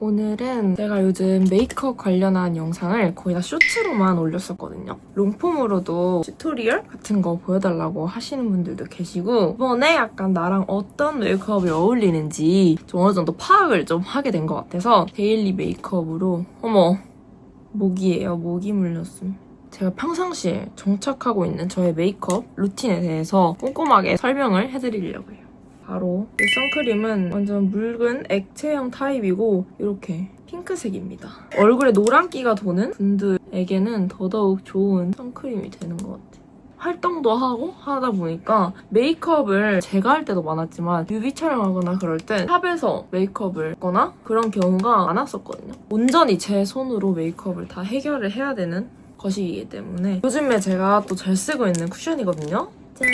오늘은 제가 요즘 메이크업 관련한 영상을 거의 다 쇼츠로만 올렸었거든요. 롱폼으로도 튜토리얼 같은 거 보여달라고 하시는 분들도 계시고 이번에 약간 나랑 어떤 메이크업이 어울리는지 좀 어느 정도 파악을 좀 하게 된 것 같아서 데일리 메이크업으로 어머 모기예요. 모기 물렸음. 제가 평상시에 정착하고 있는 저의 메이크업 루틴에 대해서 꼼꼼하게 설명을 해드리려고 해요. 바로 이 선크림은 완전 묽은 액체형 타입이고 이렇게 핑크색입니다. 얼굴에 노란기가 도는 분들에게는 더더욱 좋은 선크림이 되는 것 같아요. 활동도 하고 하다 보니까 메이크업을 제가 할 때도 많았지만 뮤비 촬영하거나 그럴 때 샵에서 메이크업을 했거나 그런 경우가 많았었거든요. 온전히 제 손으로 메이크업을 다 해결을 해야 되는 것이기 때문에 요즘에 제가 또 잘 쓰고 있는 쿠션이거든요. 짠!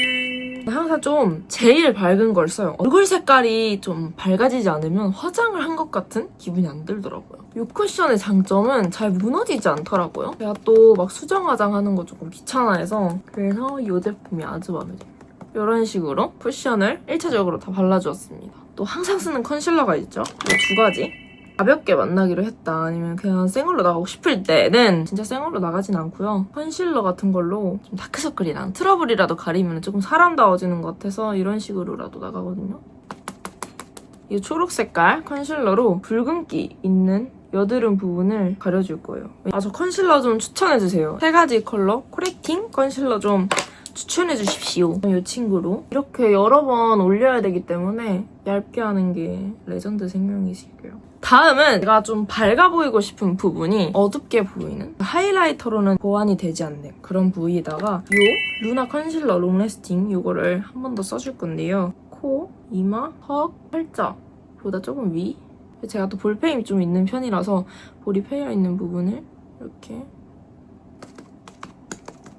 항상 좀 제일 밝은 걸 써요. 얼굴 색깔이 좀 밝아지지 않으면 화장을 한 것 같은 기분이 안 들더라고요. 이 쿠션의 장점은 잘 무너지지 않더라고요. 제가 또 막 수정 화장하는 거 조금 귀찮아해서 그래서 이 제품이 아주 마음에 들어요. 이런 식으로 쿠션을 1차적으로 다 발라주었습니다. 또 항상 쓰는 컨실러가 있죠. 이 두 가지. 가볍게 만나기로 했다 아니면 그냥 생얼로 나가고 싶을 때는 진짜 생얼로 나가진 않고요. 컨실러 같은 걸로 좀 다크서클이랑 트러블이라도 가리면 조금 사람다워지는 것 같아서 이런 식으로라도 나가거든요. 이 초록 색깔 컨실러로 붉은기 있는 여드름 부분을 가려줄 거예요. 저 컨실러 좀 추천해주세요. 3가지 컬러 코렉팅 컨실러 좀 추천해주십시오. 이 친구로 이렇게 여러 번 올려야 되기 때문에 얇게 하는 게 레전드 생명이시고요. 다음은 제가 좀 밝아 보이고 싶은 부분이 어둡게 보이는 하이라이터로는 보완이 되지 않는 그런 부위에다가 이 루나 컨실러 롱래스팅 이거를 한 번 더 써줄 건데요. 코, 이마, 턱, 팔자보다 조금 위 제가 또 볼페임이 좀 있는 편이라서 볼이 패여있는 부분을 이렇게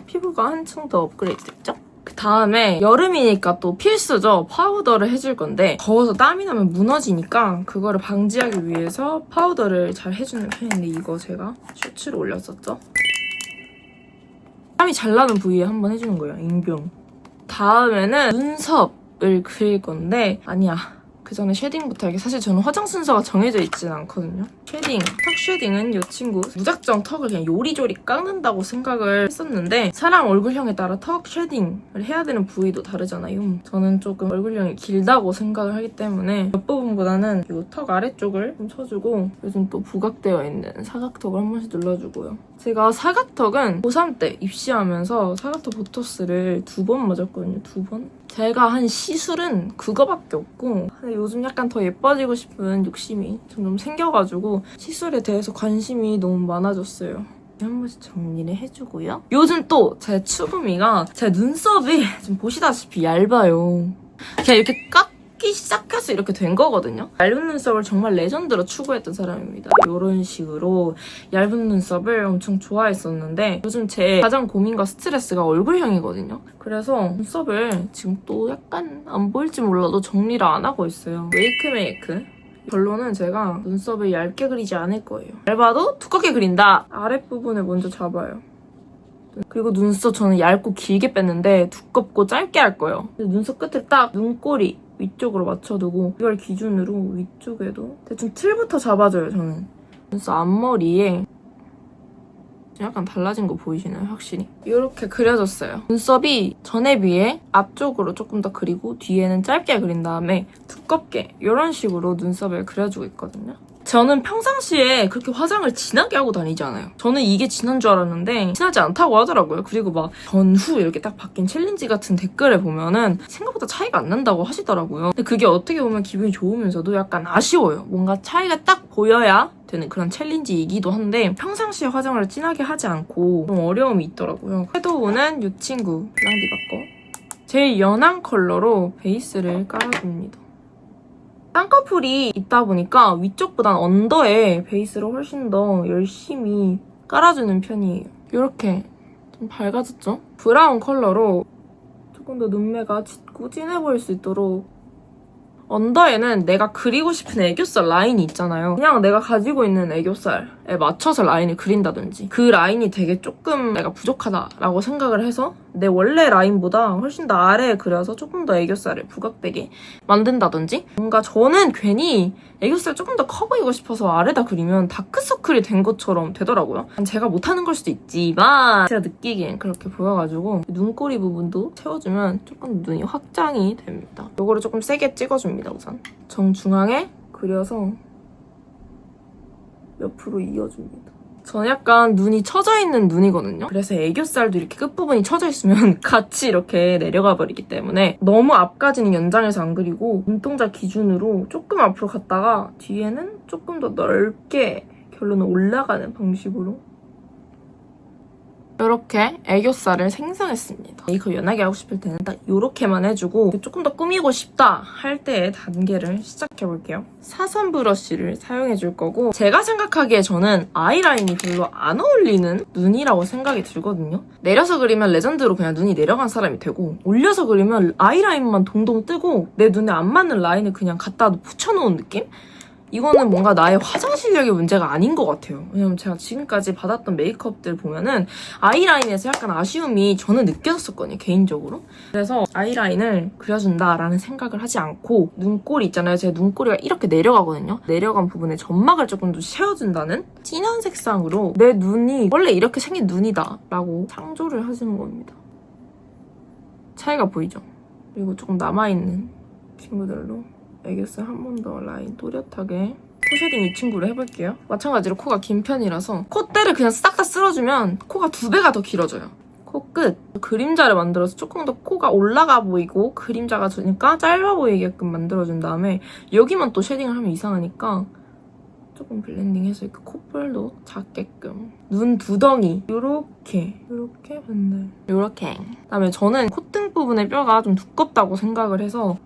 피부가 한층 더 업그레이드 됐죠? 그 다음에 여름이니까 또 필수죠. 파우더를 해줄 건데 더워서 땀이 나면 무너지니까 그거를 방지하기 위해서 파우더를 잘 해주는 편인데 이거 제가 쇼츠로 올렸었죠. 땀이 잘 나는 부위에 한번 해주는 거예요. 잉병. 다음에는 눈썹을 그릴 건데 아니야. 그 전에 쉐딩부터 할게. 사실 저는 화장 순서가 정해져 있진 않거든요. 쉐딩, 턱 쉐딩은 이 친구 무작정 턱을 그냥 요리조리 깎는다고 생각을 했었는데 사람 얼굴형에 따라 턱 쉐딩을 해야 되는 부위도 다르잖아요. 저는 조금 얼굴형이 길다고 생각을 하기 때문에 옆부분보다는 이 턱 아래쪽을 좀 쳐주고 요즘 또 부각되어 있는 사각턱을 한 번씩 눌러주고요. 제가 사각턱은 고3 때 입시하면서 사각턱 보토스를 2번 맞았거든요. 2번? 제가 한 시술은 그거밖에 없고 근데 요즘 약간 더 예뻐지고 싶은 욕심이 점점 생겨가지고 시술에 대해서 관심이 너무 많아졌어요. 한 번씩 정리를 해주고요. 요즘 또 제 추구미가 제 눈썹이 지금 보시다시피 얇아요. 그냥 이렇게 깎기 시작해서 이렇게 된 거거든요. 얇은 눈썹을 정말 레전드로 추구했던 사람입니다. 이런 식으로 얇은 눈썹을 엄청 좋아했었는데 요즘 제 가장 고민과 스트레스가 얼굴형이거든요. 그래서 눈썹을 지금 또 약간 안 보일지 몰라도 정리를 안 하고 있어요. 메이크 결론은 제가 눈썹을 얇게 그리지 않을 거예요. 얇아도 두껍게 그린다. 아랫부분을 먼저 잡아요. 그리고 눈썹 저는 얇고 길게 뺐는데 두껍고 짧게 할 거예요. 눈썹 끝을 딱 눈꼬리 위쪽으로 맞춰두고 이걸 기준으로 위쪽에도 대충 틀부터 잡아줘요. 저는 눈썹 앞머리에 약간 달라진 거 보이시나요? 확실히 이렇게 그려졌어요. 눈썹이 전에 비해 앞쪽으로 조금 더 그리고 뒤에는 짧게 그린 다음에 두껍게 이런 식으로 눈썹을 그려주고 있거든요. 저는 평상시에 그렇게 화장을 진하게 하고 다니지 않아요. 저는 이게 진한 줄 알았는데 진하지 않다고 하더라고요. 그리고 막 전후 이렇게 딱 바뀐 챌린지 같은 댓글에 보면은 생각보다 차이가 안 난다고 하시더라고요. 근데 그게 어떻게 보면 기분이 좋으면서도 약간 아쉬워요. 뭔가 차이가 딱 보여야 되는 그런 챌린지이기도 한데 평상시에 화장을 진하게 하지 않고 좀 어려움이 있더라고요. 섀도우는 이 친구 블랑디바 거 제일 연한 컬러로 베이스를 깔아줍니다. 쌍꺼풀이 있다 보니까 위쪽보단 언더에 베이스를 훨씬 더 열심히 깔아주는 편이에요. 이렇게 좀 밝아졌죠? 브라운 컬러로 조금 더 눈매가 짙고 진해 보일 수 있도록 언더에는 내가 그리고 싶은 애교살 라인이 있잖아요. 그냥 내가 가지고 있는 애교살에 맞춰서 라인을 그린다든지 그 라인이 되게 조금 내가 부족하다라고 생각을 해서 내 원래 라인보다 훨씬 더 아래에 그려서 조금 더 애교살을 부각되게 만든다든지 뭔가 저는 괜히 애교살 조금 더 커 보이고 싶어서 아래다 그리면 다크서클이 된 것처럼 되더라고요. 제가 못하는 걸 수도 있지만 제가 느끼기엔 그렇게 보여가지고 눈꼬리 부분도 채워주면 조금 눈이 확장이 됩니다. 요거를 조금 세게 찍어줍니다. 우선 정중앙에 그려서 옆으로 이어줍니다. 저는 약간 눈이 처져있는 눈이거든요. 그래서 애교살도 이렇게 끝부분이 처져있으면 같이 이렇게 내려가 버리기 때문에 너무 앞까지는 연장해서 안 그리고 눈동자 기준으로 조금 앞으로 갔다가 뒤에는 조금 더 넓게 결론은 올라가는 방식으로 이렇게 애교살을 생성했습니다. 메이크업 연하게 하고 싶을 때는 딱 이렇게만 해주고 조금 더 꾸미고 싶다 할 때의 단계를 시작해볼게요. 사선 브러쉬를 사용해줄 거고 제가 생각하기에 저는 아이라인이 별로 안 어울리는 눈이라고 생각이 들거든요. 내려서 그리면 레전드로 그냥 눈이 내려간 사람이 되고 올려서 그리면 아이라인만 동동 뜨고 내 눈에 안 맞는 라인을 그냥 갖다 붙여놓은 느낌? 이거는 뭔가 나의 화장 실력의 문제가 아닌 것 같아요. 왜냐면 제가 지금까지 받았던 메이크업들 보면은 아이라인에서 약간 아쉬움이 저는 느껴졌었거든요, 개인적으로. 그래서 아이라인을 그려준다라는 생각을 하지 않고 눈꼬리 있잖아요. 제 눈꼬리가 이렇게 내려가거든요. 내려간 부분에 점막을 조금 더 채워준다는 진한 색상으로 내 눈이 원래 이렇게 생긴 눈이다 라고 창조를 하시는 겁니다. 차이가 보이죠? 그리고 조금 남아있는 친구들로 애교살 한 번 더 라인 또렷하게 코쉐딩 이 친구를 해볼게요. 마찬가지로 코가 긴 편이라서 콧대를 그냥 싹 다 쓸어주면 코가 2배가 더 길어져요. 코끝 그림자를 만들어서 조금 더 코가 올라가 보이고 그림자가 주니까 짧아 보이게끔 만들어준 다음에 여기만 또 쉐딩을 하면 이상하니까 조금 블렌딩해서 이렇게 콧볼도 작게끔 눈 두덩이 요렇게 반들 요렇게 그다음에 저는 콧등 부분의 뼈가 좀 두껍다고 생각을 해서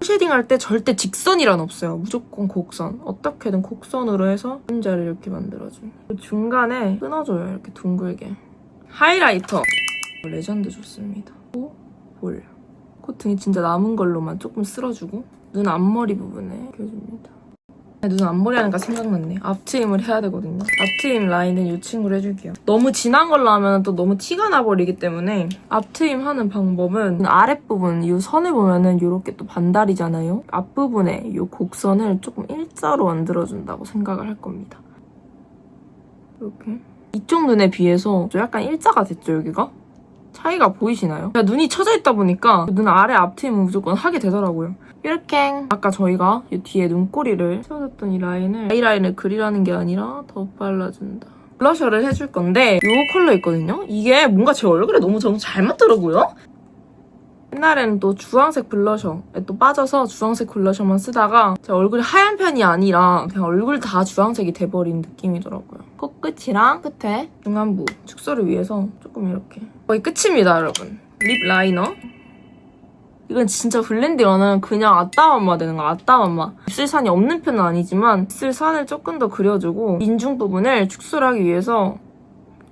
쉐딩할 때 절대 직선이란 없어요. 무조건 곡선. 어떻게든 곡선으로 해서 그림자를 이렇게 만들어줘요. 중간에 끊어줘요. 이렇게 둥글게. 하이라이터. 레전드 좋습니다. 볼. 코팅이 진짜 남은 걸로만 조금 쓸어주고 눈 앞머리 부분에 껴줍니다. 눈 앞머리 하니까 생각났네. 앞트임을 해야 되거든요. 앞트임 라인은 이 친구로 해줄게요. 너무 진한 걸로 하면 또 너무 티가 나버리기 때문에 앞트임 하는 방법은 아랫부분 이 선을 보면은 이렇게 또 반달이잖아요. 앞부분에 이 곡선을 조금 일자로 만들어준다고 생각을 할 겁니다. 이렇게. 이쪽 눈에 비해서 약간 일자가 됐죠, 여기가? 차이가 보이시나요? 눈이 처져 있다 보니까 눈 아래 앞트임은 무조건 하게 되더라고요. 이렇게 아까 저희가 이 뒤에 눈꼬리를 채워줬던 이 라인을 아이라인을 그리라는 게 아니라 더 발라준다. 블러셔를 해줄 건데 이 컬러 있거든요? 이게 뭔가 제 얼굴에 너무 잘 맞더라고요? 옛날에는 또 주황색 블러셔에 또 빠져서 주황색 블러셔만 쓰다가 제 얼굴이 하얀 편이 아니라 그냥 얼굴 다 주황색이 돼버린 느낌이더라고요. 코끝이랑 끝에 중안부 축소를 위해서 조금 이렇게 거의 끝입니다, 여러분. 립 라이너. 이건 진짜 블렌딩어는 그냥 아따맘마 되는 거야, 아따맘마. 입술산이 없는 편은 아니지만 입술산을 조금 더 그려주고 인중 부분을 축소를 하기 위해서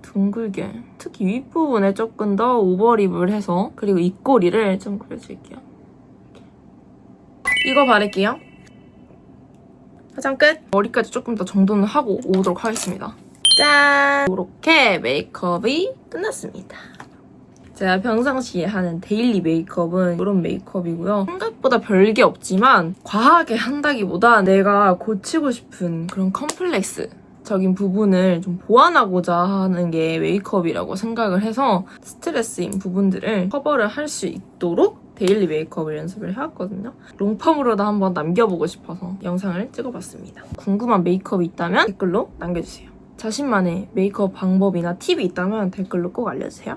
둥글게 특히 윗부분에 조금 더 오버립을 해서 그리고 입꼬리를 좀 그려줄게요. 이거 바를게요. 화장 끝! 머리까지 조금 더 정돈을 하고 오도록 하겠습니다. 짠! 이렇게 메이크업이 끝났습니다. 제가 평상시에 하는 데일리 메이크업은 이런 메이크업이고요. 생각보다 별게 없지만 과하게 한다기보다 내가 고치고 싶은 그런 컴플렉스적인 부분을 좀 보완하고자 하는 게 메이크업이라고 생각을 해서 스트레스인 부분들을 커버를 할 수 있도록 데일리 메이크업을 연습을 해왔거든요. 롱펌으로도 한번 남겨보고 싶어서 영상을 찍어봤습니다. 궁금한 메이크업이 있다면 댓글로 남겨주세요. 자신만의 메이크업 방법이나 팁이 있다면 댓글로 꼭 알려주세요.